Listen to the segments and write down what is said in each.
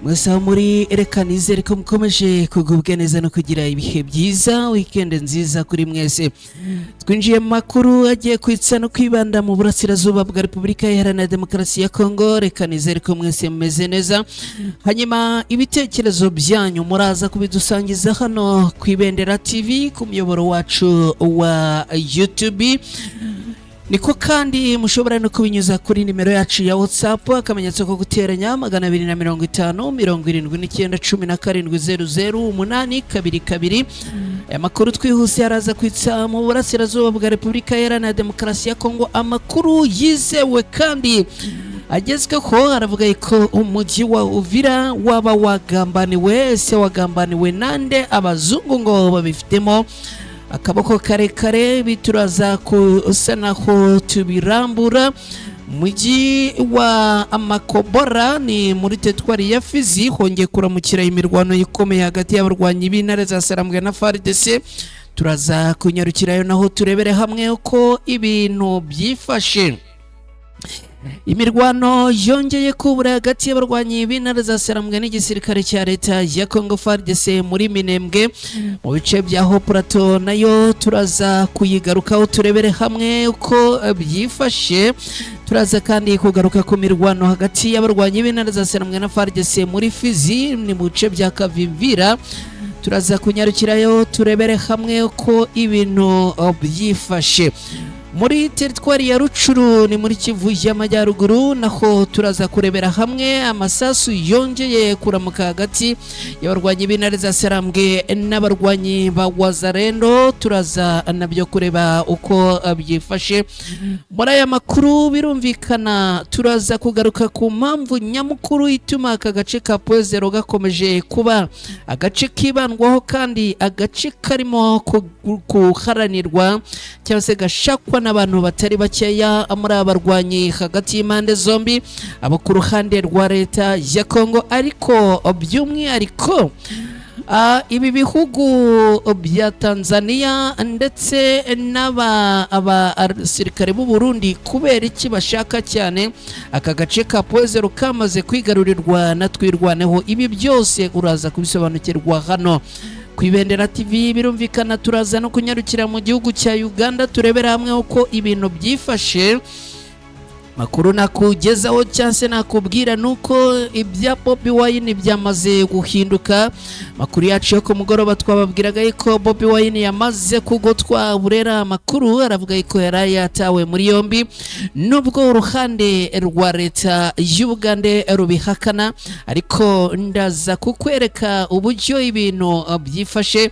mwese muri erekanize ko mukomeje kugubwa neza no kugira ibihe byiza weekend nziza kuri mwese. Twinjiye mu makuru agiye kwitsa no kwibanda mu burasirazuba bwa Repubulika Iharanira Demokarasi ya Kongo. Erekanize ko mwese mumeze neza, hanyuma ibitekerezo byanyu muraza kubidusangiza hano ku Ibendera TV ku muyoboro wacu wa YouTube. Niko kandi mushobora no kubinyuza kuri nimero yacu ya WhatsApp akamenyetso ko guteranya 250 791700 amakuru twihuse araza kwitsa mu burasirazuba bwa Repubulika Iharanira Demokarasi ya Kongo. Amakuru yizewe kandi agezweho aravuga ko umujyi wa Uvira waba wagambaniwe, se wagambaniwe nande? Abazungu ngo babifitemo akaboko karekare, bituraza kusanaho tubirambura. Mujyi wa Amakobora ni muri teritwari ya Fizi hongeye kuramukira imirwano ikomeye hagati y'abarwanyi b'intare za Sarambwe na FARDC. Turaza kunyarukirayo naho turebere hamwe uko ibintu byifashe. Imirwano yongeye kubura hagati y'abarwanyi b'intare za Sarambwe n'igisirikare cya leta ya Congo FARDC muri Minembwe mu bice bya Haut Plateau, nayo turaza kuyigarukaho turebere hamwe uko byifashe. Turaza kandi kugaruka ku mirwano hagati y'abarwanyi b'intare za Sarambwe na FARDC muri Fizi ni mu bice bya Kavimvira. Turaza kunyarukirayo turebere hamwe uko ibintu byifashe. Muri teritwari ya Rucuru ni muri Kivu y'Amajyaruguru naho turaza kurebera hamwe amasasu yongeye kuramuka hagati y'abarwanyi b'intare za Sarambwe n'abarwanyi ba Wazalendo. Turaza nabyo kureba uko byifashe. Muri aya makuru birumvikana turaza kugaruka ku mpamvu nyamukuru ituma aka gace ka Poezero gakomeje kuba agace kibandwaho kandi agace karimo kuharanirwa cyangwa se gashakwa n'abantu batari bakeya muri abarwanyi hagati y'impande zombi, abo ku ruhande rwa leta ya Kongo ariko by'umwihariko ibi bihugu bya Tanzania ndetse n'abasirikare b'u Burundi. Kubera iki bashaka cyane aka gace ka Poezero kamaze kwigarurirwa na Twirwaneho? Ibi byose uraza kubisobanukirwa hano ku Ibendera TV. Birumvikana turaza no kunyarukira mu gihugu cya Uganda turebera hamwe uko ibintu byifashe. Makuru nakugezaho cyangwa nakubwira nuko ibya Bobi Wine byamaze guhinduka. Makuru yacu yo ku mugoroba twababwiraga ko Bobi Wine yamaze kugotwa Burera. Makuru aravuga ko yari yatawe muri yombi nubwo uruhande rwa leta y'Uganda rubihakana, ariko ndaza kukwereka uburyo ibintu byifashe.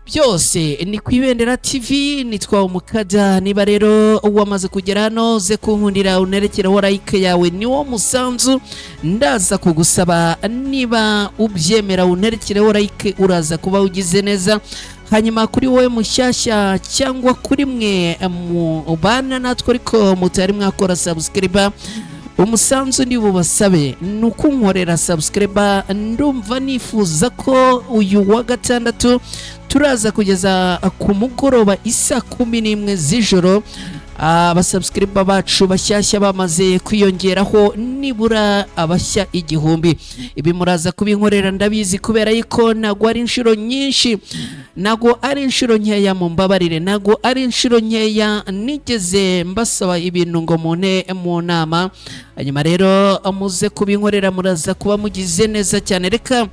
Byose ni ku Ibendera TV, nitwa Umukada. Niba rero wamaze kugera hano ze kunkundira unerekereho like yawe, niwo musanzu ndaza kugusaba. Niba ubyemera unerekereho like uraza kuba ugize neza. Hanyuma kuri wowe mushyashya cyangwa kuri mwe mubana natwe ariko mutari mwakora subscribe, umusanzu ndi bubasabe nuko nkorera subscribe. Ndumva nifuza ko uyu wa gatandatu turaza kugeza ku mugoroba isa 11 z'ijoro abasubscribe bacu bashyashya bamaze kwiyongeraho nibura abashya 1000. Ibi muraza kubinkorera ndabizi kubera yuko nago ari inshuro nyinshi, nago ari inshuro nkeya, mu mbabarire nago ari inshuro nkeya nigeze mbasaba ibintu ngo mu nama. Hanyuma rero muze kubinkorera muraza kuba mugize neza cyane. Reka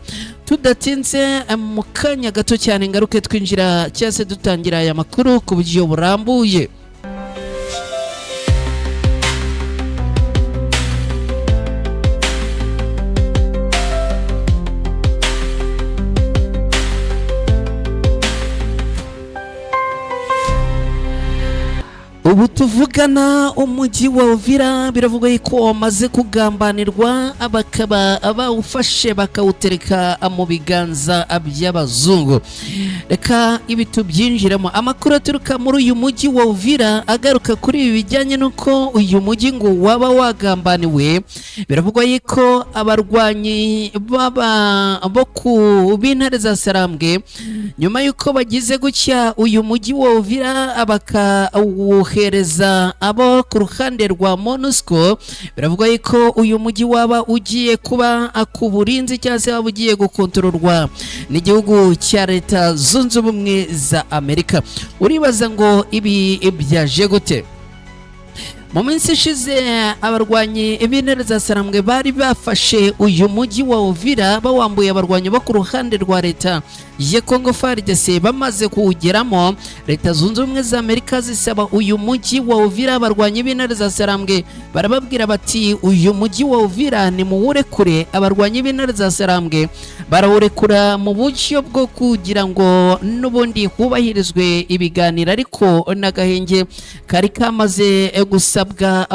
tudatinze mu kanya gato cyane ngaruke twinjira cyase dutangira aya makuru ku buryo burambuye. Ubu tuvugana umujyi wa Uvira biravugwa ko wamaze kugambanirwa, abakaba bawufashe bakawutereka mu biganza by'abazungu. Reka ibi tubyinjiramo. Amakuru aturuka muri uyu mujyi wa Uvira agaruka kuri ibi bijyanye nuko uyu mujyi ngo waba wagambaniwe. Biravugwa ko abarwanyi bo ku b'intare za Sarambwe nyuma yuko bagize gutya uyu mujyi wa Uvira bakawuhe kohereza abo ku ruhande rwa MONUSCO biravuga yuko uyu mujyi waba ugiye kuba ku burinzi cyangwa se waba ugiye gukontororwa n'igihugu cya Leta Zunze Ubumwe za Amerika. Uribaza ngo ibi byaje gute? Mu minsi ishize abarwanyi b'intare za Sarambwe bari bafashe uyu mujyi wa Uvira bawambuye abarwanyi bo ku ruhande rwa leta ya Congo FARDC. Bamaze kuwugeramo, Leta Zunze Ubumwe za Amerika zisaba uyu mujyi wa Uvira abarwanyi b'intare za Sarambwe, barababwira bati uyu mujyi wa Uvira ni muwurekure. Abarwanyi b'intare za Sarambwe barawurekura mu buryo bwo kugira ngo n'ubundi hubahirizwe ibiganiro, ariko n'agahenge kari kamaze gusabwa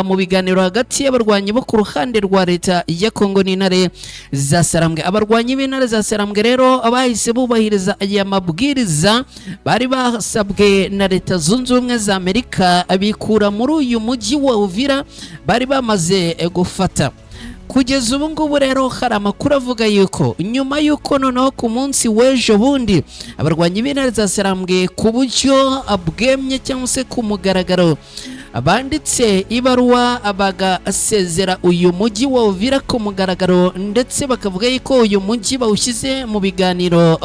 mu biganiro hagati y'abarwanyi bo ku ruhande rwa leta ya Congo n'intare za Sarambwe. Abarwanyi b'intare za Sarambwe rero bahise bubahiriza aya mabwiriza bari basabwe na Leta Zunze Ubumwe za Amerika, bikura muri uyu mujyi wa Uvira bari bamaze gufata. Kugeza ubu ngubu rero hari amakuru avuga yuko nyuma yuko noneho ku munsi w'ejo bundi abarwanyi b'intare za Sarambwe ku buryo bwemye cyangwa se ku mugaragaro banditse ibaruwa bagasezera uyu mujyi wa Uvira ku mugaragaro, ndetse bakavuga yuko uyu mujyi bawushyize mu biganiro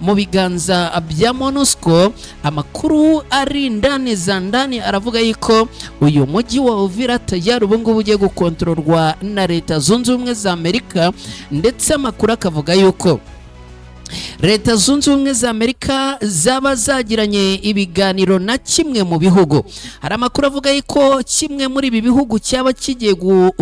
mu biganza bya MONUSCO. Amakuru ari ndani za ndani aravuga yuko uyu mujyi wa Uvira tayari ubu ngubu ugiye gukontororwa na Leta Zunze Ubumwe za Amerika, ndetse amakuru akavuga yuko Leta Zunze Ubumwe za Amerika zaba zagiranye ibiganiro na kimwe mu bihugu. Hari amakuru avuga yuko kimwe muri ibi bihugu cyaba kigiye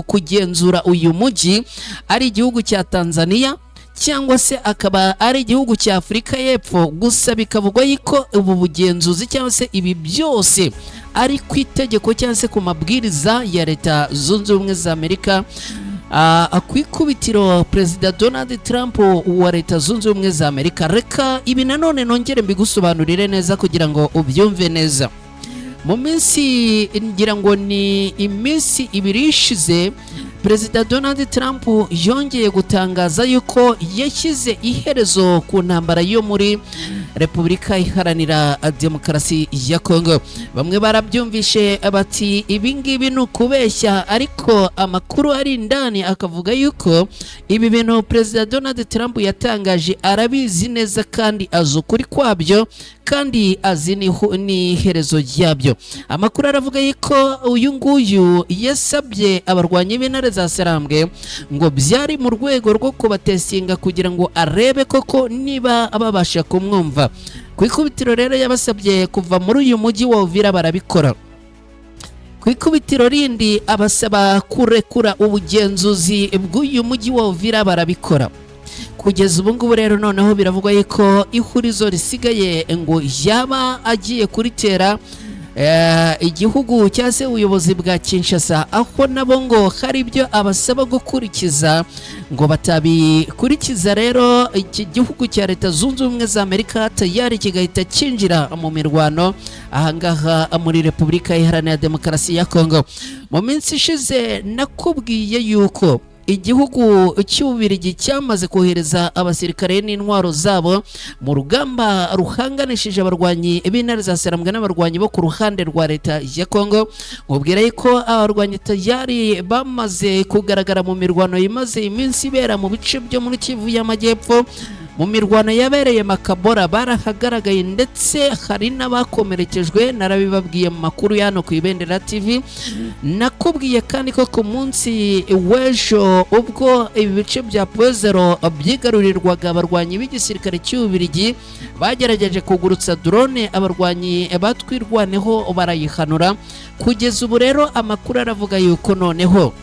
kugenzura uyu mujyi ari igihugu cya Tanzania cyangwa se akaba ari igihugu cya Afurika y'Epfo. Gusa bikavugwa yuko ubu bugenzuzi cyangwa se ibi byose ari ku itegeko cyangwa se ku mabwiriza ya Leta Zunze Ubumwe za Amerika. Kwikubitiro Perezida Donald Trump wa Leta Zunze Ubumwe za Amerika. Reka ibi nanone nongere mbigusobanurire neza kugira ngo ubyumve neza. Mu minsi ngira ngo ni iminsi ibiri ishize, Perezida Donald Trump yongeye gutangaza yuko yashyize iherezo ku ntambara yo muri Repubulika Iharanira Demokarasi ya Congo. Bamwe barabyumvishe bati ibi ngibi ni ukubeshya, ariko amakuru ari ndani akavuga yuko ibi bintu Perezida Donald Trump yatangaje arabizi neza kandi azi ukuri kwabyo kandi azi n'iherezo ryabyo. Amakuru aravuga yuko uyu nguyu yasabye abarwanyi b'intare za Sarambwe ngo byari mu rwego rwo kubatesinga kugira ngo arebe koko niba babasha kumwumva. Ku ikubitiro rero yabasabye kuva muri uyu mujyi wa Uvira, barabikora. Ku ikubitiro rindi abasaba kurekura ubugenzuzi bw'uyu mujyi wa Uvira, barabikora. Kugeza ubu ngubu rero noneho biravugwa yuko ihurizo risigaye ngo yaba agiye kuritera igihugu cyangwa se ubuyobozi bwa Kinshasa, aho nabo ngo hari ibyo abasaba gukurikiza ngo batabikurikiza. Rero iki gihugu cya Leta Zunze Ubumwe za Amerika tayari kigahita kinjira mu mirwano ahangaha muri Repubulika Iharanira Demokarasi ya Congo. Mu minsi ishize nakubwiye yuko igihugu cy'Ububiligi cyamaze kohereza abasirikare n'intwaro zabo mu rugamba ruhanganishije abarwanyi b'intare za Sarambwe n'abarwanyi bo ku ruhande rwa leta ya Congo. Mubwira yuko abarwanyi tayari bamaze kugaragara mu mirwano imaze iminsi ibera mu bice byo muri Kivu y'Amajyepfo. Mu mirwano yabereye Makabora barahagaragaye, ndetse hari n'abakomerekejwe. Narabibabwiye mu makuru yano ku Ibendera TV. Nakubwiye kandi ko ku munsi w'ejo ubwo ibi bice bya Pozero byigarurirwaga abarwanyi b'igisirikare cy'Ububiligi bagerageje kugurutsa drone, abarwanyi batwirwaneho barayihanura. Kugeza ubu rero amakuru aravuga yuko noneho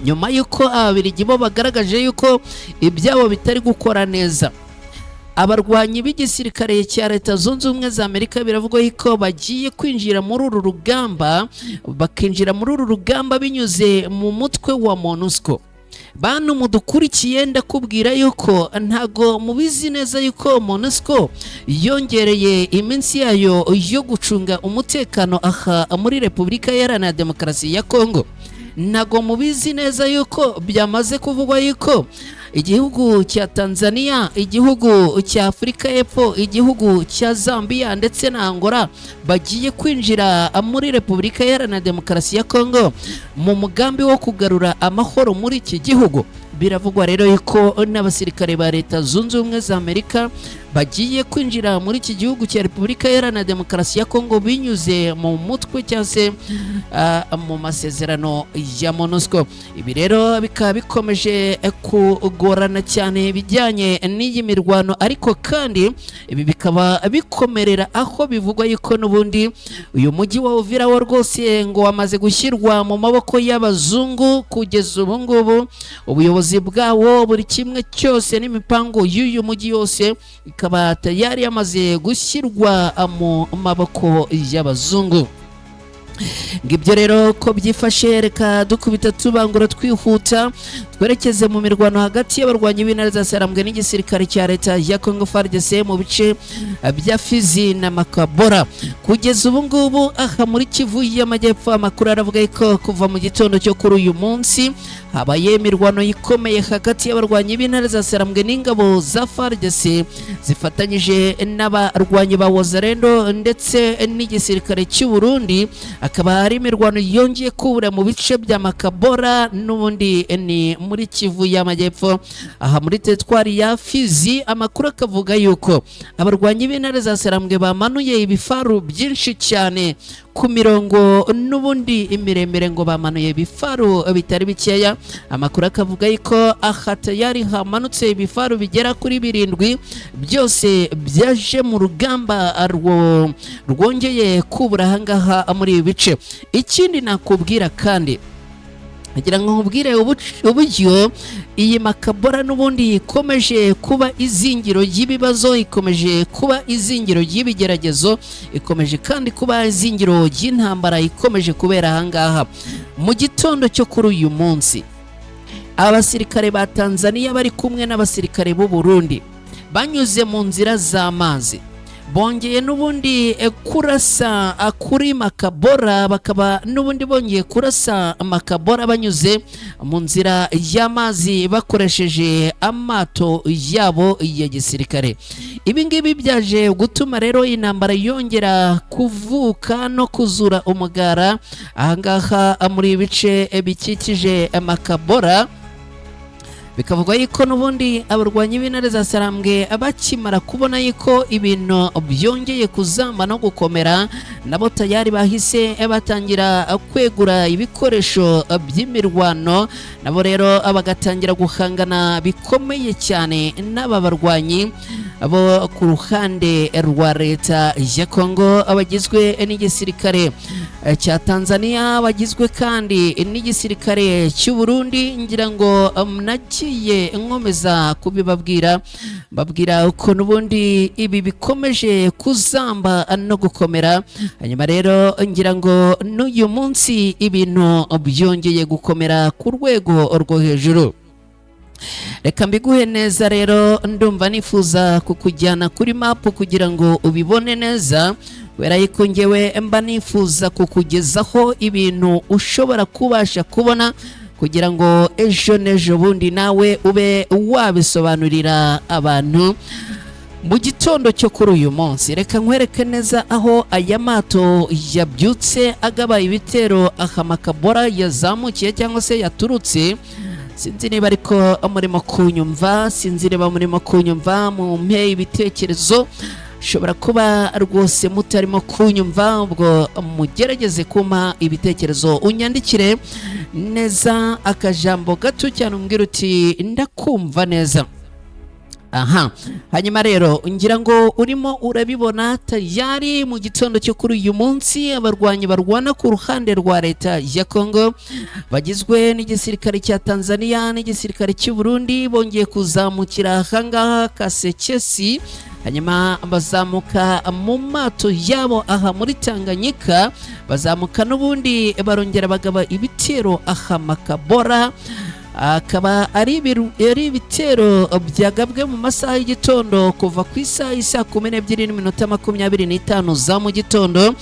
nyuma yuko Ababiligi bo bagaragaje yuko ibyabo bitari gukora neza, abarwanyi b'igisirikare cya Leta Zunze Ubumwe za Amerika biravugwa yuko bagiye kwinjira muri uru rugamba, bakinjira muri uru rugamba binyuze mu mutwe wa MONUSCO. Bantu mudukurikiye ndakubwira yuko ntago mubizi neza yuko MONUSCO yongereye iminsi yayo yo gucunga umutekano aha muri Repubulika Iharanira Demokarasi ya Congo. nago mubizi neza yuko byamaze kuvugwa yuko igihugu cya Tanzania, igihugu cya Afurika y'Epfo, igihugu cya Zambia ndetse na Angola bagiye kwinjira muri Repubulika Iharanira Demokarasi ya Kongo mu mugambi wo kugarura amahoro muri iki gihugu. Biravugwa rero yuko n'abasirikare ba Leta Zunze Ubumwe za Amerika bagiye kwinjira muri iki gihugu cya Repubulika Iharanira Demokarasi ya Kongo binyuze mu mutwe cyangwa se mu masezerano ya MONUSCO. Ibi rero bikaba bikomeje kugorana cyane bijyanye n'iyi mirwano, ariko kandi ibi bikaba bikomerera aho bivugwa yuko n'ubundi uyu mujyi wa Uvira wo rwose ngo wamaze gushyirwa mu maboko y'abazungu. Kugeza ubu ngubu ubuyobozi bwawo buri kimwe cyose n'imipango y'uyu mujyi yose ikaba tayari yamaze gushyirwa mu maboko y'abazungu. Ngibyo rero ko byifashe, reka dukubita tubangura twihuta twerekeze mu mirwano hagati y'abarwanyi b'intare za Sarambwe n'igisirikare cya Leta ya Congo FARDC mu bice bya Fizi na Makabora. Kugeza ubu ngubu aha muri Kivu y'Amajyepfo amakuru aravuga ko kuva mu gitondo cyo kuri uyu munsi habaye imirwano ikomeye hagati y'abarwanyi b'intare za Sarambwe n'ingabo za FARDC zifatanyije n'abarwanyi ba Wazalendo ndetse n'igisirikare cy'u Burundi. Akaba ari imirwano yongeye kubura mu bice bya Makabora n'ubundi ni muri Kivu y'Amajyepfo aha muri teritwari ya Fizi. Amakuru akavuga yuko abarwanyi b'intare za Sarambwe bamanuye ibifaru byinshi cyane ku mirongo n'ubundi imiremere, ngo bamanuye ibifaru bitari bikeya. Amakuru akavuga yuko aha tayari hamanutse ibifaru bigera kuri 7 byose byaje mu rugamba rwongeye kubura ahangaha muri ibi bice. Ikindi nakubwira kandi ngira ngo nkubwire uburyo iyi Makabora n'ubundi ikomeje kuba izingiro y'ibibazo, ikomeje kuba izingiro y'ibigeragezo, ikomeje kandi kuba izingiro y'intambara ikomeje kubera ahangaha. Mu gitondo cyo kuri uyu munsi abasirikare ba Tanzania bari kumwe n'abasirikare b'u Burundi banyuze mu nzira z'amazi bongeye n'ubundi kurasa kuri Makabora, bakaba n'ubundi bongeye kurasa Makabora banyuze mu nzira y'amazi bakoresheje amato yabo ya gisirikare. Ibi ngibi byaje gutuma rero intambara yongera kuvuka no kuzura umugara ahangaha muri ibice bikikije Makabora. Bikavuga yuko n'ubundi abarwanyi b'intare za Sarambwe abakimara kubona yuko ibintu byongeye kuzamba no gukomera, nabo tayari bahise batangira kwegura ibikoresho by'imirwano, nabo rero bagatangira guhangana bikomeye cyane n'aba barwanyi abo ku ruhande rwa Leta ya Kongo abagizwe n'igisirikare cya Tanzania, bagizwe kandi n'igisirikare cy'u Burundi. Ngira ngo nagiye nkomeza kubibabwira uko n'ubundi ibi bikomeje kuzamba no gukomera. Hanyuma rero ngira ngo n'uyu munsi ibintu byongeye gukomera ku rwego rwo hejuru. Reka mbiguhe neza rero, ndumva nifuza kukujyana kuri map kugira ngo ubibone neza, wera yuko ngewe mba nifuza kukugezaho ibintu ushobora kubasha kubona kugira ngo ejo n'ejo bundi nawe ube wabisobanurira abantu. Mu gitondo cyo kuri uyu munsi reka nkwereke neza aho aya mato yabyutse agaba ibitero aha Makabora yazamukiye cyangwa se yaturutse. Sinzi niba ariko murimo kunyumva, sinzi niba murimo kunyumva, mu mpe ibitekerezo. Shobora kuba rwose mutarimo kunyumva, ubwo mugerageze kuma ibitekerezo, unyandikire neza akajambo gato cyane umbwira uti ndakumva neza. Aha, hanyuma rero ngira ngo urimo urabibona tayari mu gitondo cyo kuri uyu munsi abarwanyi barwana ku ruhande rwa Leta ya Kongo bagizwe n'igisirikare cya Tanzania n'igisirikare cy'u Burundi bongeye kuzamukira ahangaha Kasekesi, hanyuma bazamuka mu mato yabo aha muri Tanganyika, bazamuka n'ubundi barongera bagaba ibitero aha Makabora. Akaba ari ibitero byagabwe mu masaha y'igitondo kuva ku isaha 12:25 za mu gitondo.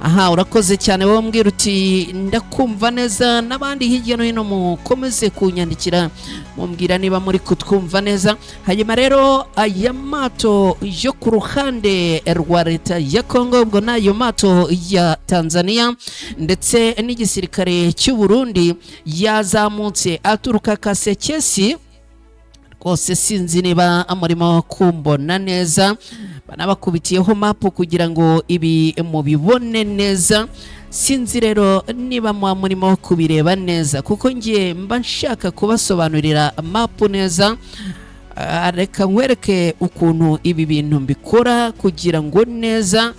aha urakoze cyane wowe mbwira uti ndakumva neza, n'abandi hirya no hino mukomeze kunyandikira mumbwira niba muri kutwumva neza. Hanyuma rero aya mato yo ku ruhande rwa leta ya Kongo, ubwo nayo mato ya Tanzania ndetse n'igisirikare cy'u Burundi yazamutse aturuka Kasekesi. Rwose sinzi niba amurimo kumbona neza, banabakubitiyeho mapu kugira ngo ibi mubibone neza. Sinzi rero niba murimo kubireba neza, kuko ngiye mba nshaka kubasobanurira mapu neza. Reka nkwereke ukuntu ibi bintu mbikora kugira ngo neza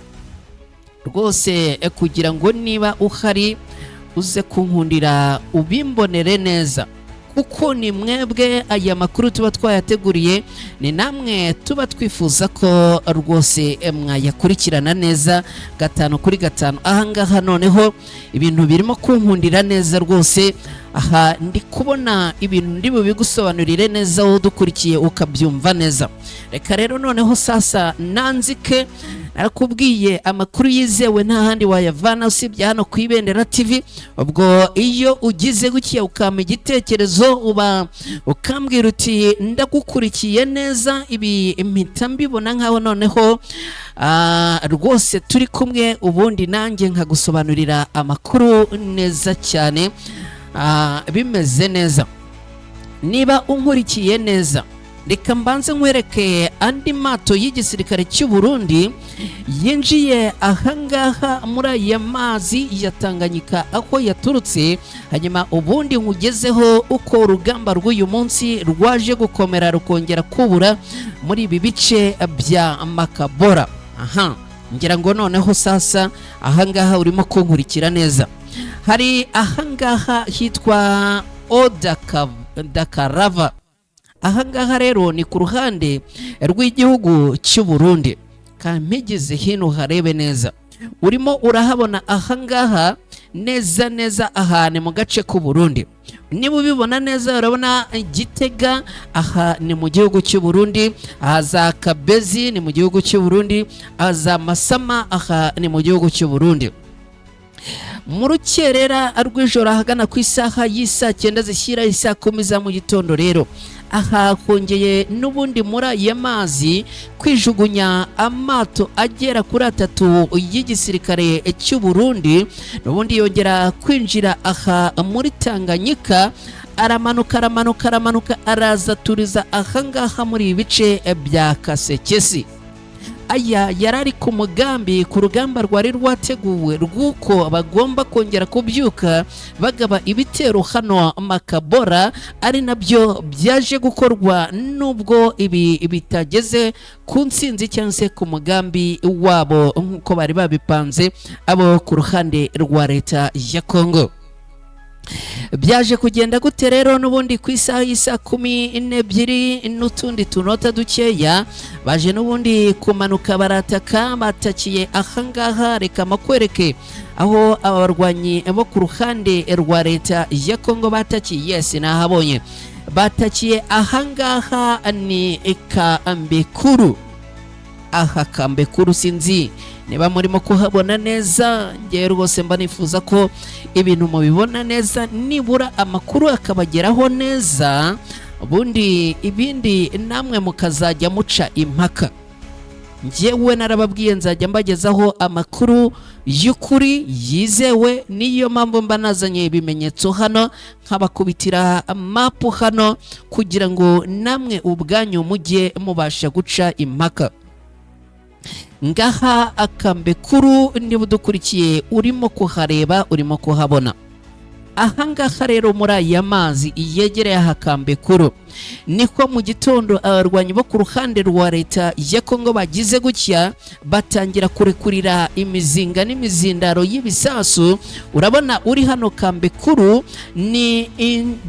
rwose, kugira ngo niba uhari uze kunkundira ubimbonere neza, kuko ni mwebwe aya makuru tuba twayateguriye, ni namwe tuba twifuza ko rwose mwayakurikirana neza 5 kuri 5. ahangaha noneho ibintu birimo kunkundira neza rwose. Aha ndi kubona ibintu ndi bubigusobanurire neza wowe dukurikiye ukabyumva neza. Reka rero noneho sasa nanzike, narakubwiye amakuru yizewe nta handi wayavana usibye hano ku Ibendera TV. Ubwo iyo ugize gukiya ukama igitekerezo uba ukambwira uti ndagukurikiye neza, ibi impita mbibona nkaho noneho rwose turi kumwe, ubundi nanjye nkagusobanurira amakuru neza cyane bimeze neza. Niba unkurikiye neza, reka mbanze nkwereke andi mato y'igisirikare cy'u Burundi yinjiye ahangaha muri aya mazi ya Tanganyika aho yaturutse. Hanyuma ubundi nkugezeho uko urugamba rw'uyu munsi rwaje gukomera rukongera kubura muri ibi bice bya Makabora. Aha, ngira ngo noneho sasa ahangaha urimo kunkurikira neza. Hari ahangaha hitwa Odakarava. Ahangaha rero ni ku ruhande rw'igihugu cy'u Burundi. Kampigeze hino harebe neza, urimo urahabona ahangaha neza neza ahantu mu gace k'u Burundi. Niba ubibona neza urabona Gitega, aha ni mu gihugu cy'u Burundi. Aha za Kabezi ni mu gihugu cy'u Burundi. Aha za Masama, aha ni mu gihugu cy'u Burundi. Mu rukerera rw'ijoro ahagana ku isaha y'isa 9 zishyira isa 10 za mu gitondo rero, aha kongeye n'ubundi muri aya mazi kwijugunya amato agera kuri 3 y'igisirikare cy'u Burundi. N'ubundi yongera kwinjira aha muri Tanganyika, aramanuka araza turiza ahangaha muri ibice bya Kasekesi. Aya yarari ku mugambi ku rugamba rwari rwateguwe rw'uko bagomba kongera kubyuka bagaba ibitero hano Makabora, ari nabyo byaje gukorwa nubwo ibi bitageze ku nsinzi cyangwa se ku mugambi wabo nk'uko bari babipanze abo ku ruhande rwa leta ya Kongo. Byaje kugenda gute rero? N'ubundi ku isaha y'isa 12 n'utundi tunota dukeya baje n'ubundi kumanuka barataka, batakiye ahangaha. Reka makwereke aho abarwanyi bo ku ruhande rwa leta ya Kongo batakiye. Yes, nahabonye batakiye ahangaha ni Kambekuru. Aha Kambekuru sinzi niba murimo kuhabona neza, ngiye rwose mba nifuza ko ibintu mubibona neza, nibura amakuru akabageraho neza, ubundi ibindi namwe mukazajya muca impaka. Njyewe narababwiye nzajya mbagezaho amakuru y'ukuri yizewe, niyo mpamvu mba nazanye ibimenyetso hano nkabakubitira mapu hano kugira ngo namwe ubwanyu mujye mubasha guca impaka. Ngaha Akambekuru niba udukurikiye urimo kuhareba, urimo kuhabona. Ahangaha rero muri aya mazi yegereye Akambekuru niko mu gitondo abarwanyi bo ku ruhande rwa leta ya Kongo bagize gutya batangira kurekurira imizinga n'imizindaro y'ibisasu. Urabona uri hano Kambekuru ni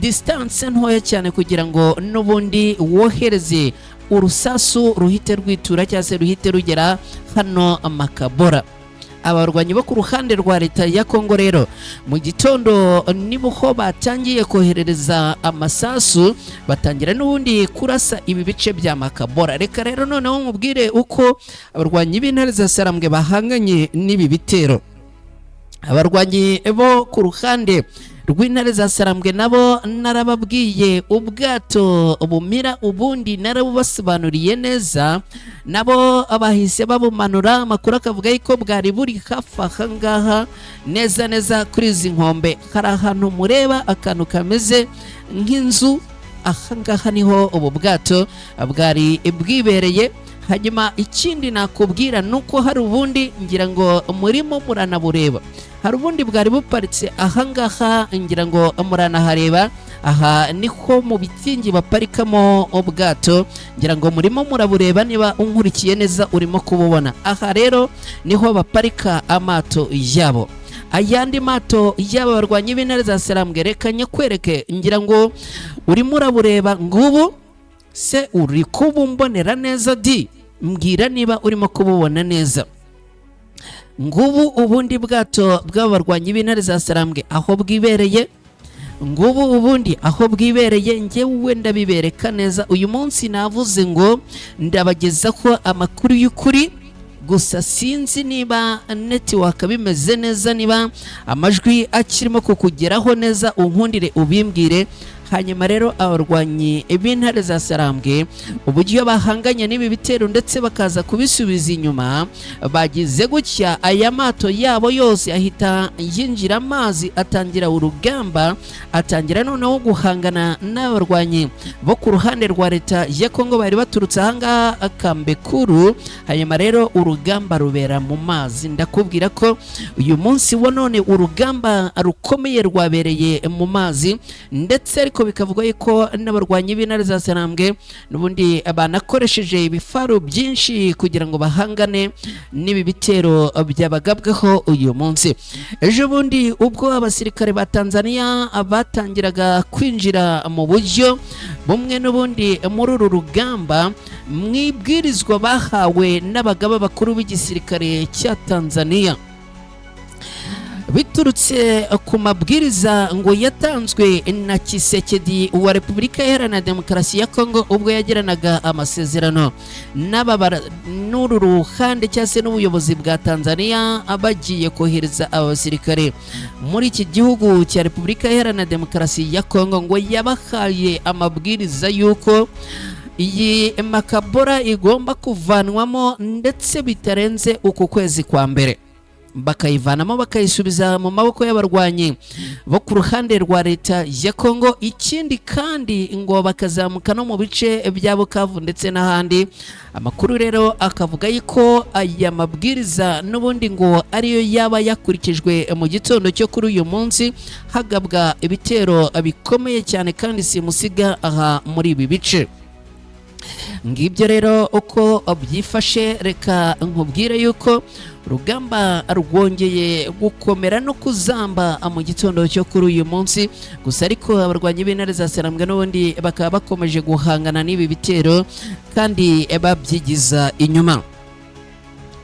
distance ntoya cyane kugira ngo n'ubundi wohereze urusasu ruhite rwitura cyangwa se ruhite rugera hano Makabora. Abarwanyi bo ku ruhande rwa leta ya Kongo rero mu gitondo nibo batangiye koherereza amasasu, batangira n'ubundi kurasa ibi bice bya Makabora. Reka rero noneho mubwire uko abarwanyi b'intare za Sarambwe bahanganye n'ibi bitero. abarwanyi bo ku ruhande rw'intare za Sarambwe nabo narababwiye ubwato bumira ubundi narabubasobanuriye neza, nabo abahise babumanura. Amakuru akavuga yuko bwari buri hafi aha ngaha neza neza kuri izi nkombe. Hari ahantu mureba akantu kameze nk'inzu, aha ngaha niho ubu bwato bwari bwibereye. Hanyuma ikindi nakubwira nuko hari ubundi ngira ngo murimo muranabureba, hari ubundi bwari buparitse aha ngaha ngira ngo muranahareba. Aha niho mu bitingi baparikamo ubwato, ngira ngo murimo murabureba, niba unkurikiye neza urimo kububona. Aha rero niho baparika amato yabo. Ayandi mato yaba barwanyi b'intare za Sarambwe reka nyakwereke, ngira ngo urimo urabureba ngubu. Se uri kubumbonera neza di? Mbwira niba urimo kububona neza. Ngubu ubundi bwato bw'abarwanyi b'intare za Sarambwe aho bwibereye, ngubu ubundi aho bwibereye, njyewe ndabibereka neza. Uyu munsi navuze ngo ndabagezaho amakuru y'ukuri, gusa sinzi niba network bimeze neza, niba amajwi akirimo kukugeraho neza, unkundire ubimbwire. Hanyuma rero abarwanyi b'intare za Sarambwe uburyo bahanganye n'ibi bitero ndetse bakaza kubisubiza inyuma, bagize gutya aya mato yabo yose ahita yinjira amazi, atangira urugamba, atangira noneho guhangana n'abarwanyi bo ku ruhande rwa leta ya Kongo bari baturutse ahangaha Kambekuru. Hanyuma rero urugamba rubera mu mazi. Ndakubwira ko uyu munsi wa none urugamba rukomeye rwabereye mu mazi, ndetse ariko bikavuga yuko n'abarwanyi b'intare za Sarambwe n'ubundi banakoresheje ibifaru byinshi kugira ngo bahangane n'ibi bitero byabagabweho uyu munsi. Ejo bundi ubwo abasirikare ba Tanzania batangiraga kwinjira mu buryo bumwe n'ubundi muri uru rugamba, mwibwirizwa bahawe n'abagaba bakuru b'igisirikare cya Tanzania biturutse ku mabwiriza ngo yatanzwe na Tshisekedi wa Repubulika Iharanira Demokarasi ya Kongo ubwo yagiranaga amasezerano n'uru ruhande cyangwa se n'ubuyobozi bwa Tanzania, abagiye kohereza abasirikare muri iki gihugu cya Repubulika Iharanira Demokarasi ya Kongo. Ngo yabahaye amabwiriza yuko iyi makabora igomba kuvanwamo ndetse bitarenze uku kwezi kwa mbere, bakayivanamo bakayisubiza mu maboko y'abarwanyi bo ku ruhande rwa leta ya Kongo. Ikindi kandi ngo bakazamuka no mu bice bya Bukavu ndetse n'ahandi. Amakuru rero akavuga yuko aya mabwiriza n'ubundi ngo ariyo yaba yakurikijwe mu gitondo cyo kuri uyu munsi, hagabwa ibitero bikomeye cyane kandi simusiga aha muri ibi bice. Ngibyo rero uko byifashe, reka nkubwire yuko urugamba rwongeye gukomera no kuzamba mu gitondo cyo kuri uyu munsi. Gusa ariko abarwanyi b'intare za Sarambwe n'ubundi bakaba bakomeje guhangana n'ibi bitero kandi babyigiza inyuma.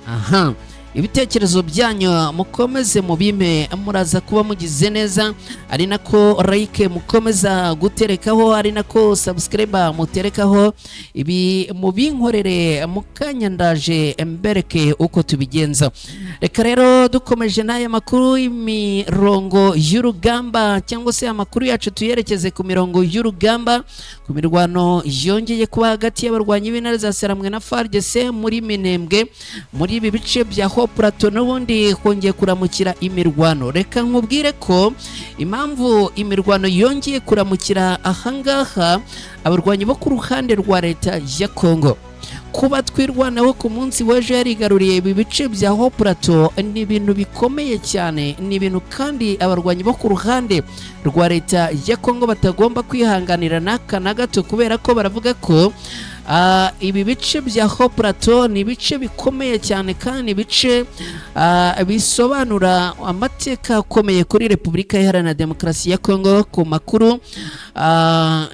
Aha, ibitekerezo byanyu mukomeze mubime, muraza kuba mugize neza, ari nako like mukomeza guterekaho, ari nako subscribe muterekaho. Ibi mubinkorere mukanya ndaje mbereke uko tubigenza. Reka rero dukomeje n'aya makuru y'imirongo y'urugamba cyangwa se amakuru yacu tuyerekeze ku mirongo y'urugamba, ku mirwano yongeye kuba hagati y'abarwanyi b'intare za Sarambwe na FARDC muri Minembwe, muri ibi bice bya Plateau n'ubundi hongeye kuramukira imirwano. Reka nkubwire ko impamvu imirwano yongeye kuramukira ahangaha abarwanyi bo ku ruhande rwa leta ya Kongo, kuba twirwanaho ku munsi w'ejo yarigaruriye ibi bice bya Plateau ni ibintu bikomeye cyane, ni ibintu kandi abarwanyi bo ku ruhande rwa leta ya Kongo batagomba kwihanganira n'aka na gato, kubera ko baravuga ko ibi bice bya Plateau ni ibice bikomeye cyane kandi ibice bisobanura amateka akomeye kuri Repubulika Iharanira Demokarasi ya Kongo. Ku makuru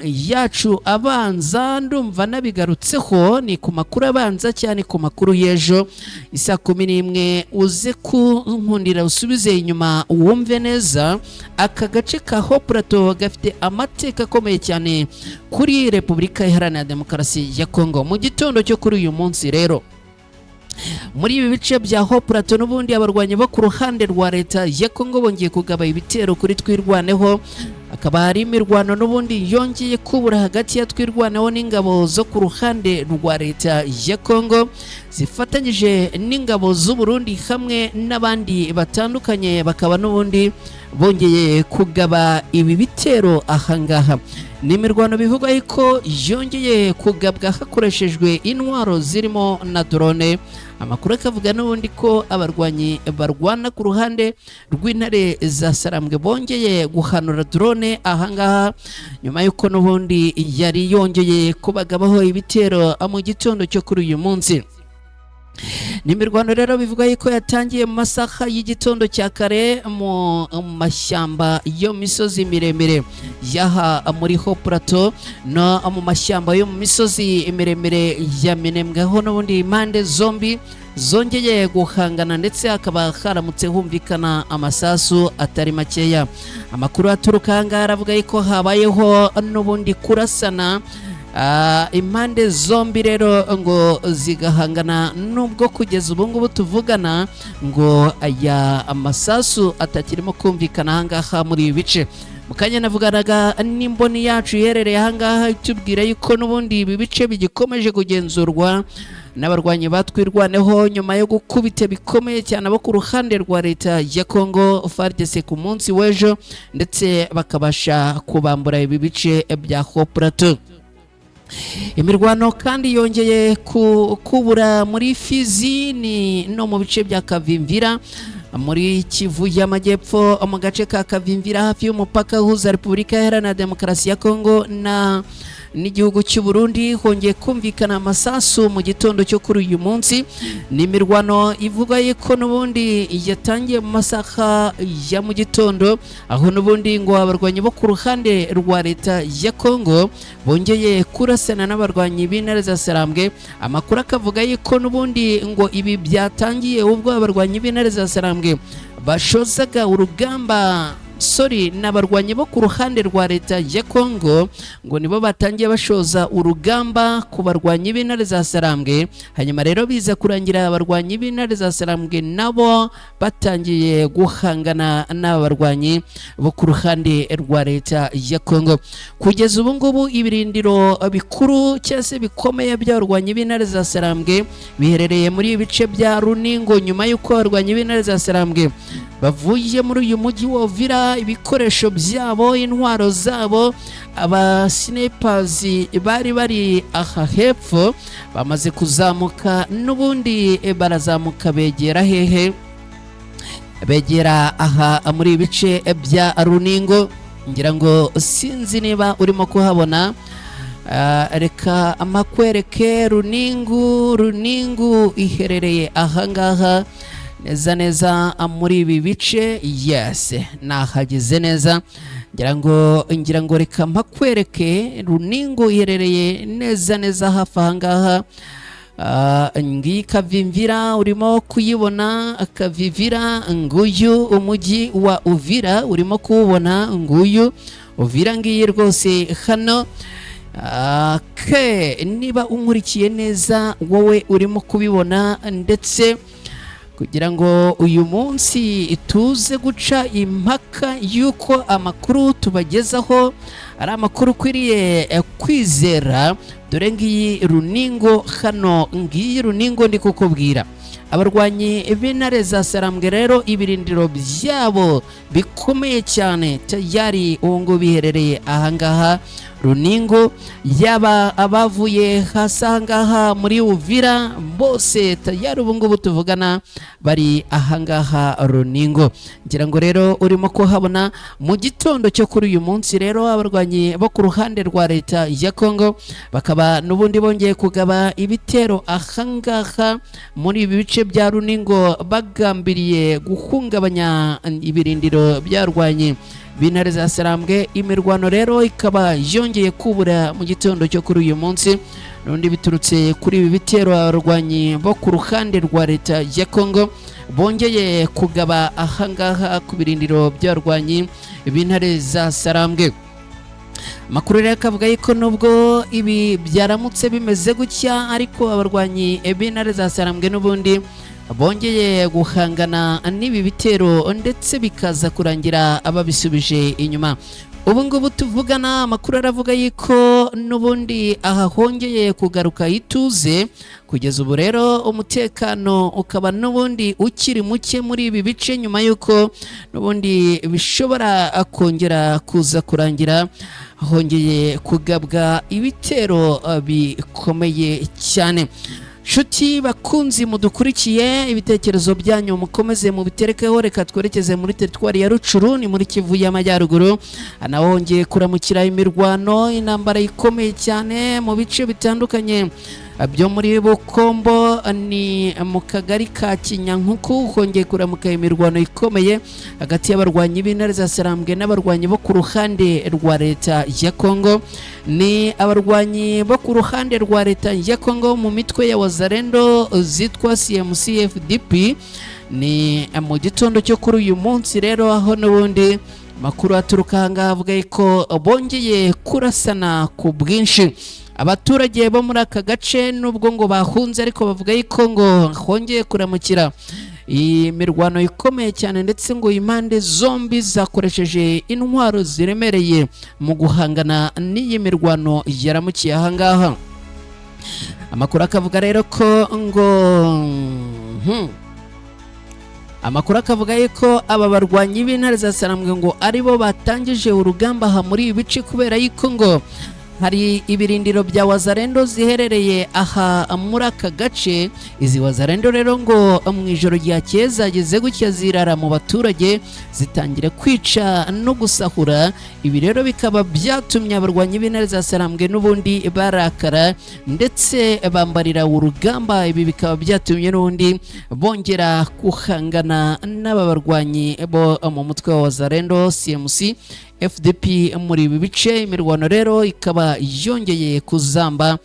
yacu abanza ndumva nabigarutseho, ni ku makuru abanza cyane, ku makuru y'ejo isa 11 uze kunkundira usubize inyuma wumve neza. Aka gace ka Plateau gafite amateka akomeye cyane kuri Repubulika Iharanira Demokarasi ya Kongo. Mu gitondo cyo kuri uyu munsi rero muri ibi bice bya Haut Plateau n'ubundi abarwanyi bo ku ruhande rwa leta ya Kongo bongeye kugaba ibitero kuri twirwaneho, akaba hari imirwano n'ubundi yongeye kubura hagati ya twirwaneho n'ingabo zo ku ruhande rwa leta ya Kongo zifatanyije n'ingabo z'u Burundi hamwe n'abandi batandukanye, bakaba n'ubundi bongeye kugaba ibi bitero ahangaha. Ni imirwano bivugwa ko yongeye kugabwa hakoreshejwe intwaro zirimo na drone. Amakuru akavuga n'ubundi ko abarwanyi barwana ku ruhande rw'intare za Sarambwe bongeye guhanura drone ahangaha nyuma y'uko n'ubundi yari yongeye kubagabaho ibitero mu gitondo cyo kuri uyu munsi. Ni imirwano rero bivuga ko yatangiye mu masaha y'igitondo cya kare mu mashyamba yo misozi miremire yaha muri Haut Plateau no mu mashyamba yo mu misozi miremire ya Minembwe, aho n'ubundi impande zombi zongeye guhangana ndetse hakaba haramutse humvikana amasasu atari makeya. Amakuru aturuka ahangaha aravuga ko habayeho n'ubundi kurasana impande zombi rero ngo zigahangana, nubwo kugeza ubu ngubu tuvugana ngo aya amasasu atakirimo kumvikana ahangaha muri ibi bice. Mukanya navuganaga n'imboni yacu iherereye ahangaha itubwira yuko n'ubundi ibi bice bigikomeje kugenzurwa n'abarwanyi batwirwaneho nyuma yo gukubita bikomeye cyane abo ku ruhande rwa leta ya Kongo FARDC ku munsi w'ejo, ndetse bakabasha kubambura ibi bice bya Haut Plateau. Imirwano kandi yongeye kubura muri Fizi no mu bice bya Kavimvira muri Kivu y'Amajyepfo, mu gace ka Kavimvira hafi y'umupaka uhuza Repubulika Iharanira Demokarasi ya Kongo n'igihugu cy'u Burundi hongeye kumvikana amasasu mu gitondo cyo kuri uyu munsi. Ni imirwano ivuga ko n'ubundi yatangiye mu masaha ya mu gitondo, aho n'ubundi ngo abarwanyi bo ku ruhande rwa leta ya Kongo bongeye kurasana n'abarwanyi b'intare za Sarambwe. Amakuru akavuga ko n'ubundi ngo ibi byatangiye ubwo abarwanyi b'intare za Sarambwe bashozaga urugamba n'abarwanyi bo ku ruhande rwa leta ya Kongo ngo nibo batangiye bashoza urugamba ku barwanyi b'intare za Sarambwe, hanyuma rero biza kurangira abarwanyi b'intare za Sarambwe nabo batangiye guhangana n'abarwanyi bo ku ruhande rwa leta ya Kongo. Kugeza ubu ngubu ibirindiro bikuru cyase bikomeye by'abarwanyi b'intare za Sarambwe biherereye muri ibice bya Runingo, nyuma y'uko abarwanyi b'intare za Sarambwe bavuye muri uyu mujyi wa Uvira ibikoresho byabo, intwaro zabo, snipers bari aha hepfo bamaze kuzamuka n'ubundi barazamuka begera hehe, begera aha muri ibice bya Runingo. Ngira ngo sinzi niba urimo kuhabona, reka amakwereke Runingo iherereye ahangaha neza muri ibi bice. Yes, nahageze neza. ngira ngo reka mpakwereke Runingo iherereye neza hafi ahangaha. Ngiyi Kavimvira urimo kuyibona, Kavimvira nguyu umujyi wa Uvira urimo kuwubona, nguyu Uvira ngiyi rwose hano. Niba unkurikiye neza wowe urimo kubibona, ndetse kugira ngo uyu munsi tuze guca impaka yuko amakuru tubagezaho ari amakuru ukwiriye kwizera, dore ngiyi Runingo hano, ngiyi Runingo ndi kukubwira. Abarwanyi b'intare za Sarambwe rero ibirindiro byabo bikomeye cyane tayari ubu ngubu biherereye ahangaha Runingo, yaba abavuye hasi ahangaha muri Uvira bose tayari ubu ngubu tuvugana bari ahangaha Runingo. Ngira ngo rero urimo kuhabona mu gitondo cyo kuri uyu munsi rero abarwanyi bo ku ruhande rwa leta ya Kongo bakaba n'ubundi bongeye kugaba ibitero ahangaha muri ibi bice bya Runingo, bagambiriye guhungabanya ibirindiro byarwanye b'intare za Sarambwe. Imirwano rero ikaba yongeye kubura mu gitondo cyo kuri uyu munsi, n'undi biturutse kuri ibi bitero abarwanyi bo ku ruhande rwa leta ya Kongo bongeye kugaba ahangaha ku birindiro by'abarwanyi b'intare za Sarambwe. Makuru rero akavuga yuko nubwo ibi byaramutse bimeze gutya ariko abarwanyi b'intare za Sarambwe n'ubundi bongeye guhangana n'ibi bitero ndetse bikaza kurangira ababisubije inyuma. Ubu ngubu tuvugana amakuru aravuga yuko n'ubundi aha hongeye kugaruka ituze. Kugeza ubu rero umutekano ukaba n'ubundi ukiri muke muri ibi bice nyuma yuko n'ubundi bishobora kongera kuza kurangira hongeye kugabwa ibitero bikomeye cyane. Shuti bakunzi mudukurikiye, ibitekerezo byanyu mukomeze mu biterekeho. Reka twerekeze muri teritwari ya Rucuru ni muri Kivu y'Amajyaruguru, anahongeye kuramukira imirwano, intambara ikomeye cyane mu bice bitandukanye byo muri Bukombo ni mu kagari ka Kinyankuku. Hongeye kuramuka imirwano ikomeye hagati y'abarwanyi b'intare za Sarambwe n'abarwanyi bo ku ruhande rwa leta ya Kongo. Ni abarwanyi bo ku ruhande rwa leta ya Kongo mu mitwe ya Wazalendo zitwa CMC FDP. Ni mu gitondo cyo kuri uyu munsi rero aho n'ubundi makuru aturuka hanga avuga ko bongeye kurasana ku bwinshi. Abaturage bo muri aka gace nubwo ngo bahunze ariko bavuga yuko ngo hongeye kuramukira imirwano ikomeye cyane ndetse ngo impande zombi zakoresheje intwaro ziremereye mu guhangana n'iyi mirwano yaramukiye ahangaha. Amakuru akavuga rero ko ngo amakuru akavuga yuko aba barwanyi b'intare za Sarambwe ngo aribo batangije urugamba aha muri ibi bice kubera yuko ngo hari ibirindiro bya Wazalendo ziherereye aha muri aka gace. Izi Wazalendo rero ngo mu ijoro ryakeye zageze gutya zirara mu baturage zitangira kwica no gusahura. Ibi rero bikaba byatumye abarwanyi b'intare za Sarambwe n'ubundi barakara ndetse bambarira urugamba. Ibi bikaba byatumye n'ubundi bongera guhangana n'aba barwanyi bo mu mutwe wa Wazalendo CMC FDP muri ibi bice. Imirwano rero ikaba yongeye kuzamba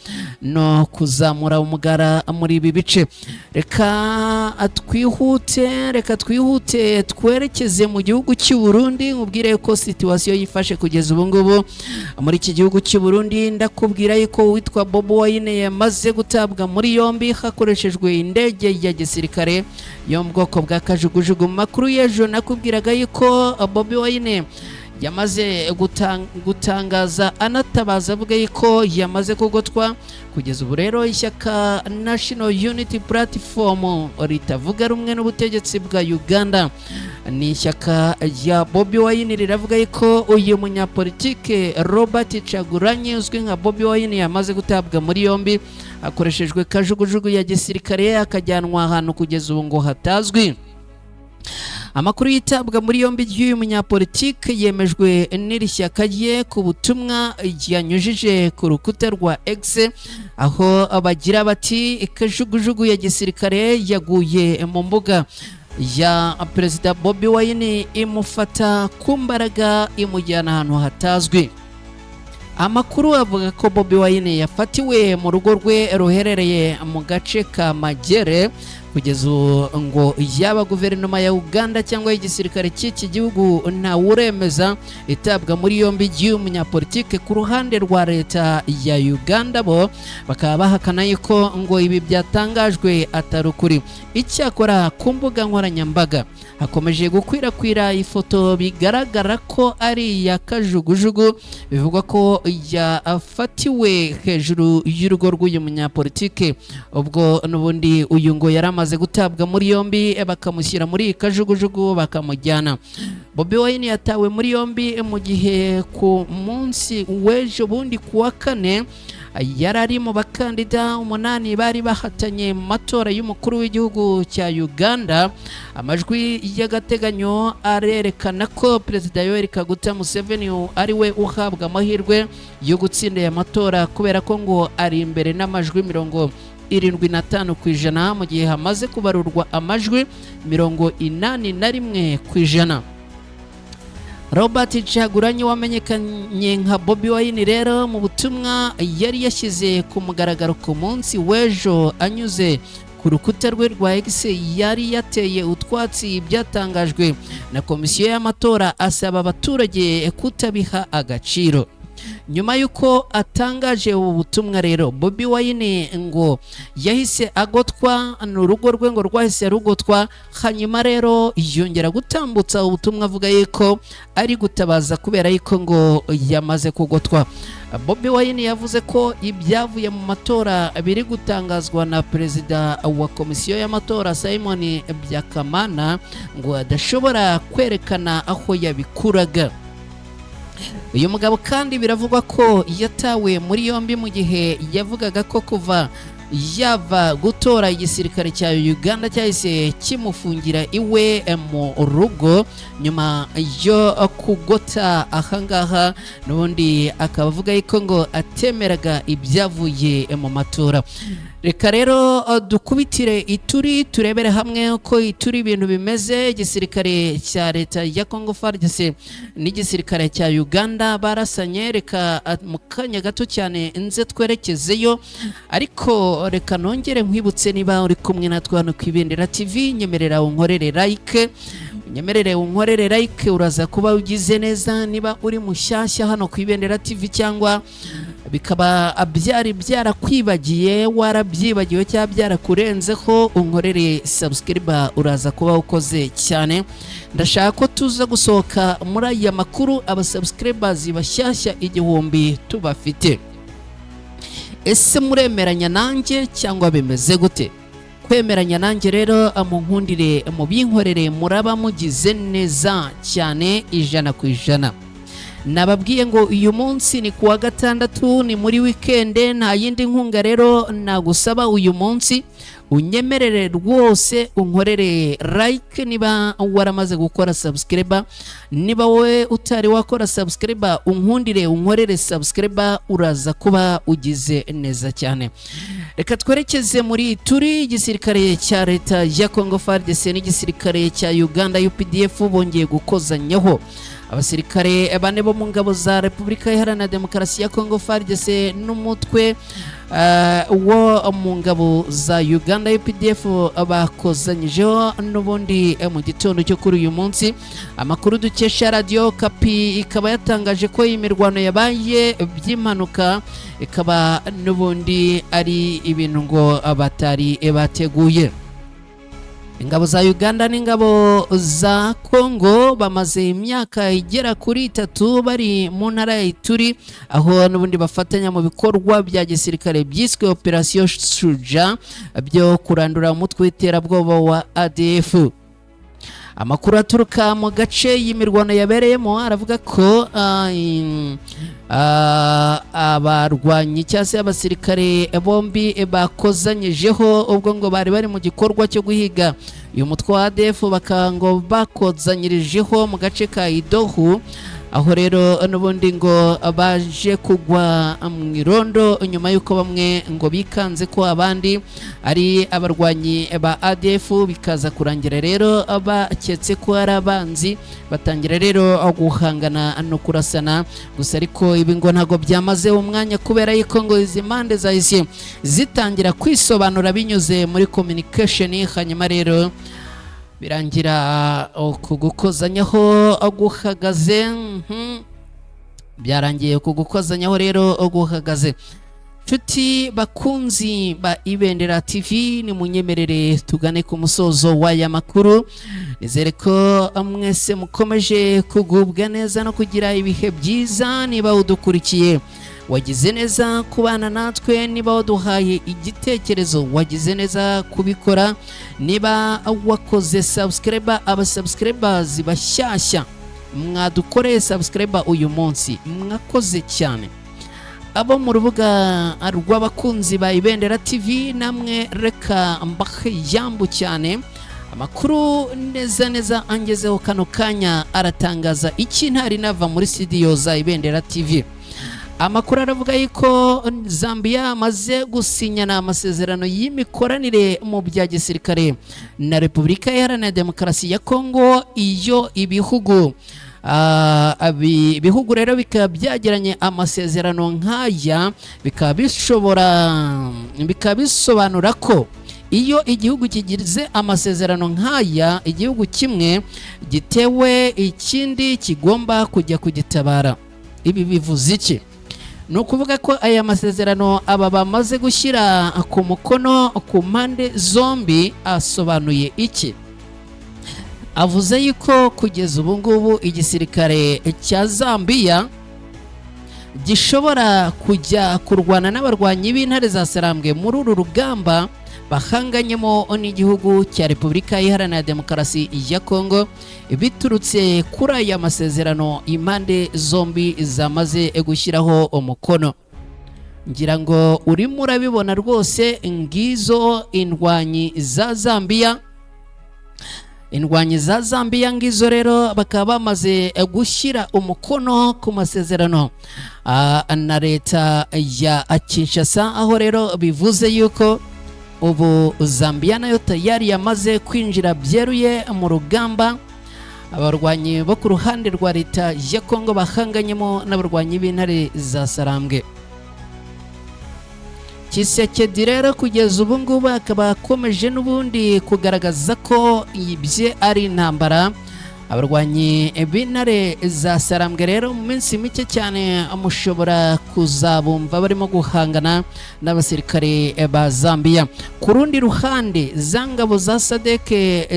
no kuzamura umugara muri ibi bice. Reka twihute twerekeze mu gihugu cy'u Burundi. Nkubwire ko situation yifashe kugeza ubu ngubu muri iki gihugu cy'u Burundi. Ndakubwira yuko witwa Bobi Wine yamaze gutabwa muri yombi hakoreshejwe indege ya gisirikare yo mu bwoko bwa kajugujugu. Mu makuru y'ejo nakubwiraga yuko Bobi Wine yamaze gutangaza anatabaza avuga yuko yamaze kugotwa. Kugeza ubu rero ishyaka National Unity Platform ritavuga rumwe n'ubutegetsi bwa Uganda, ni ishyaka rya Bobi Wine, riravuga yuko uyu munyapolitike Robert Kyagulanyi uzwi nka Bobi Wine yamaze gutabwa muri yombi akoreshejwe kajugujugu ya gisirikare akajyanwa ahantu kugeza ubu ngo hatazwi. Amakuru yitabwa muri yombi y'uyu munyapolitike yemejwe n'iri shyaka rye ku butumwa yanyujije ku rukuta rwa X, aho bagira bati kajugujugu ya gisirikare yaguye mu mbuga ya Perezida Bobi Wine imufata ku mbaraga imujyana ahantu hatazwi. Amakuru avuga ko Bobi Wine yafatiwe mu rugo rwe ruherereye mu gace ka Magere. Kugeza ngo yaba guverinoma ya Uganda cyangwa igisirikare cy'iki gihugu nta uremeza itabwa muri yombi y'umunyapolitike. Ku ruhande rwa leta ya Uganda bo bakaba bahakana yuko ngo ibi byatangajwe atari ukuri. Icyakora ku mbuga nkoranyambaga hakomeje gukwirakwira ifoto bigaragara ko ari ya kajugujugu, bivugwa ko yafatiwe hejuru y'urugo rw'uyu munyapolitike. Ubwo n'ubundi uyu ngo yaramaze gutabwa muri yombi bakamushyira muri kajugujugu bakamujyana. Bobi Wine yatawe muri yombi mu gihe ku munsi w'ejo bundi kuwa kane yarari mu bakandida 8 bari bahatanye mu matora y'umukuru w'igihugu cya Uganda. Amajwi y'agateganyo arerekana ko Perezida Yoweri Kaguta Museveni ari we uhabwa amahirwe yo gutsinda aya matora kubera ko ngo ari imbere n'amajwi 75% mu gihe hamaze kubarurwa amajwi 81%. Robert Kyagulanyi wamenyekanye nka Bobi Wine rero mu butumwa yari yashyize ku mugaragaro ku munsi w'ejo anyuze ku rukuta rwe rwa X yari yateye utwatsi byatangajwe na komisiyo y'amatora, asaba abaturage kutabiha agaciro. nyuma yuko atangaje ubu butumwa rero Bobi Wine ngo yahise agotwa n'urugo rwe ngo rwahise rugotwa, hanyuma rero yongera gutambutsa ubutumwa avuga yuko ari gutabaza kubera yuko ngo yamaze kugotwa. Bobi Wine yavuze ko ibyavuye mu matora biri gutangazwa na perezida wa komisiyo y'amatora Simon Byakamana ngo adashobora kwerekana aho yabikuraga. Uyu mugabo kandi biravugwa ko yatawe muri yombi mu gihe yavugaga ko kuva yava gutora igisirikare cya Uganda cyahise kimufungira iwe mu rugo nyuma yo kugota ahangaha, n'ubundi akaba avuga yuko ngo atemeraga ibyavuye mu matora. Reka rero dukubitire Ituri turebere hamwe uko Ituri ibintu bimeze. Igisirikare cya leta ya Congo FARDC n'igisirikare cya Uganda barasanye. Reka mu kanya gato cyane nze twerekezeyo, ariko reka nongere nkwibutse niba uri kumwe natwe hano ku Ibendera TV, nyemerera unkorere like, uraza kuba ugize neza. Niba uri mushyashya hano ku Ibendera TV cyangwa bikaba byarakwibagiye warabyibagiwe cyangwa byarakurenzeho, unkorere subscribe, uraza kuba ukoze cyane. Ndashaka ko tuza gusohoka muri aya makuru abasubscribers bashyashya 1000 tubafite. Ese muremeranya nanjye cyangwa bimeze gute? Kwemeranya nanjye rero amunkundire mu binkorere, muraba mugize neza cyane 100%. Nababwiye ngo uyu munsi ni kuwa gatandatu, ni muri weekend, nta yindi nkunga rero nagusaba uyu munsi. Unyemerere rwose unkorere like niba waramaze gukora subscribe, niba we utari wakora subscribe unkundire unkorere subscribe, uraza kuba ugize neza cyane. Reka twerekeze muri Ituri. Igisirikare cya leta ya Congo FARDC n'igisirikare cya Uganda UPDF bongeye gukozanyaho. Abasirikare bane bo mu ngabo za Repubulika Iharanira Demokarasi ya Congo FARDC n'umutwe wo mu ngabo za Uganda UPDF bakozanyijeho n'ubundi mu gitondo cyo kuri uyu munsi. Amakuru dukesha Radio Kapi ikaba yatangaje ko imirwano yabaye by'impanuka, ikaba n'ubundi ari ibintu ngo abatari bateguye. Ingabo za Uganda n'ingabo za Congo bamaze imyaka igera kuri 3 bari mu ntara ya Ituri, aho n'ubundi bafatanya mu bikorwa bya gisirikare byiswe Operation Shuja byo kurandura umutwe w'iterabwoba wa ADF. Amakuru aturuka mu gace y'imirwano yabereyemo aravuga ko abarwanyi cyangwa abasirikare bombi bakozanyijeho ubwo ngo bari mu gikorwa cyo guhiga uyu mutwe wa ADF, bakango bakozanyirijeho mu gace ka Idohu, aho rero n'ubundi ngo baje kugwa mu irondo nyuma yuko bamwe ngo bikanze ko abandi ari abarwanyi ba ADF, bikaza kurangira rero baketse ko ari abanzi, batangira rero guhangana no kurasana. Gusa ariko ibi ngo ntago byamaze umwanya kubera yuko ngo izi mande zahise zitangira kwisobanura binyuze muri communication, hanyuma rero birangira kugukozanyaho guhagaze. Byarangiye kugukozanyaho rero guhagaze. Nshuti bakunzi ba Ibendera TV, ni munyemerere tugane ku musozo w'aya makuru. Nizere ko mwese mukomeje kugubwa neza no kugira ibihe byiza. Niba udukurikiye wagize neza kubana natwe, niba waduhaye igitekerezo wagize neza kubikora, niba wakoze subscribe, abasubscribers bashyashya mwadukoreye subscribe uyu munsi mwakoze cyane. Abo mu rubuga rw'abakunzi ba Ibendera TV namwe reka mbahe yambu cyane. Amakuru neza angezeho kano kanya aratangaza iki ntari nava muri studio za Ibendera TV. Amakuru aravuga yuko Zambia amaze gusinyana amasezerano y'imikoranire mu bya gisirikare na Repubulika Iharanira Demokarasi ya Congo. Iyo ibihugu rero bikaba byagiranye amasezerano nk'aya, bikaba bisobanura ko iyo igihugu kigize amasezerano nk'aya, igihugu kimwe gitewe ikindi kigomba kujya kugitabara. Ibi bivuze iki? ni ukuvuga ko aya masezerano aba bamaze gushyira ku mukono ku mpande zombi asobanuye iki? Avuze yuko kugeza ubu ngubu igisirikare cya Zambia gishobora kujya kurwana n'abarwanyi b'intare za Sarambwe muri uru rugamba bahanganyemo n'igihugu cya Repubulika Iharanira Demokarasi ya Kongo, biturutse kuri aya masezerano impande zombi zamaze gushyiraho umukono. Ngira ngo urimo urabibona rwose, ngizo indwanyi za Zambia. Indwanyi za Zambia ngizo rero bakaba bamaze gushyira umukono ku masezerano na leta ya Kinshasa, aho rero bivuze yuko ubu Zambia nayo tayari yamaze kwinjira byeruye mu rugamba abarwanyi bo ku ruhande rwa leta ya Kongo bahanganyemo n'abarwanyi b'intare za Sarambwe. Tshisekedi rero kugeza ubu ngubu akaba akomeje n'ubundi kugaragaza ko ibye ari intambara. Abarwanyi b'intare za Sarambwe rero mu minsi mike cyane mushobora kuzabumva barimo guhangana n'abasirikare ba Zambia. Ku rundi ruhande za ngabo za SADC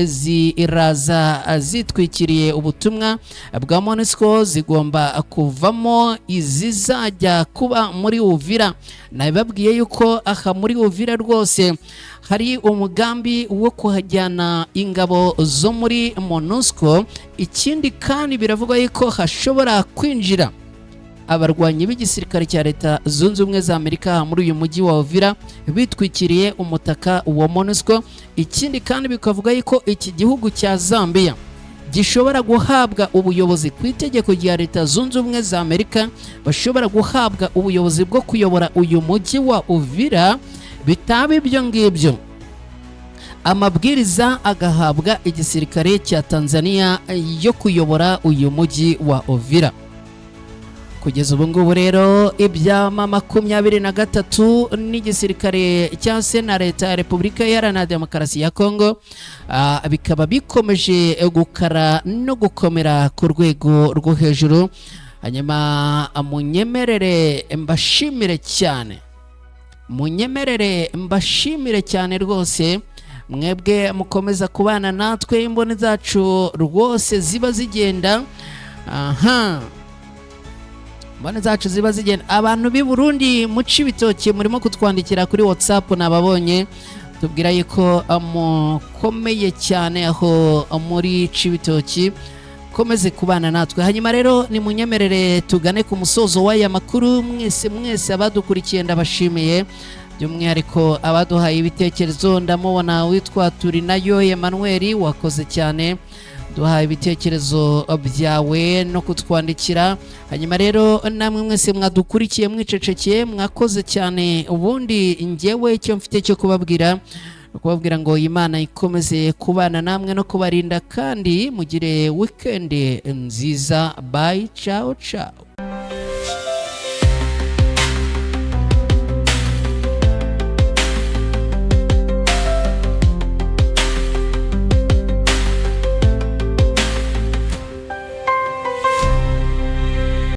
ziraza zitwikiriye ubutumwa bwa MONUSCO, zigomba kuvamo izizajya kuba muri Uvira. Nababwiye yuko aha muri Uvira rwose hari umugambi wo kuhajyana ingabo zo muri MONUSCO. Ikindi kandi biravugwa yuko hashobora kwinjira abarwanyi b'igisirikare cya Leta Zunze Ubumwe za Amerika muri uyu mujyi wa Uvira bitwikiriye umutaka wa MONUSCO. Ikindi kandi bikavuga yuko iki gihugu cya Zambia gishobora guhabwa ubuyobozi ku itegeko rya Leta Zunze Ubumwe za Amerika, bashobora guhabwa ubuyobozi bwo kuyobora uyu mujyi wa Uvira. Bitaba ibyo ngibyo, amabwiriza agahabwa igisirikare cya Tanzania yo kuyobora uyu mujyi wa Uvira. Kugeza ubu ngubu rero ibyama 23 n'igisirikare cya na leta ya Repubulika Iharanira Demokarasi ya Kongo bikaba bikomeje gukara no gukomera ku rwego rwo hejuru. Hanyuma munyemerere mbashimire cyane rwose mwebwe mukomeza kubana natwe. Imboni zacu rwose ziba zigenda mbone zacu ziba zigenda. Abantu b'i Burundi mu Cibitoke murimo kutwandikira kuri WhatsApp, nababonye tubwira yuko mukomeye cyane aho muri Cibitoke. Komeze kubana natwe. Hanyuma rero ni munyemerere tugane ku musozo w'aya makuru. Mwese abadukurikiye ndabashimiye, by'umwihariko abaduhaye ibitekerezo. Ndamubona witwa Turinayo Emmanuel, wakoze cyane, duhaye ibitekerezo byawe no kutwandikira. Hanyuma rero namwe mwese mwadukurikiye mwicecekeye, mwakoze cyane. Ubundi njyewe icyo mfite cyo kubabwira ngo Imana ikomeze kubana namwe no kubarinda, kandi mugire weekend nziza. Bye, ciao ciao.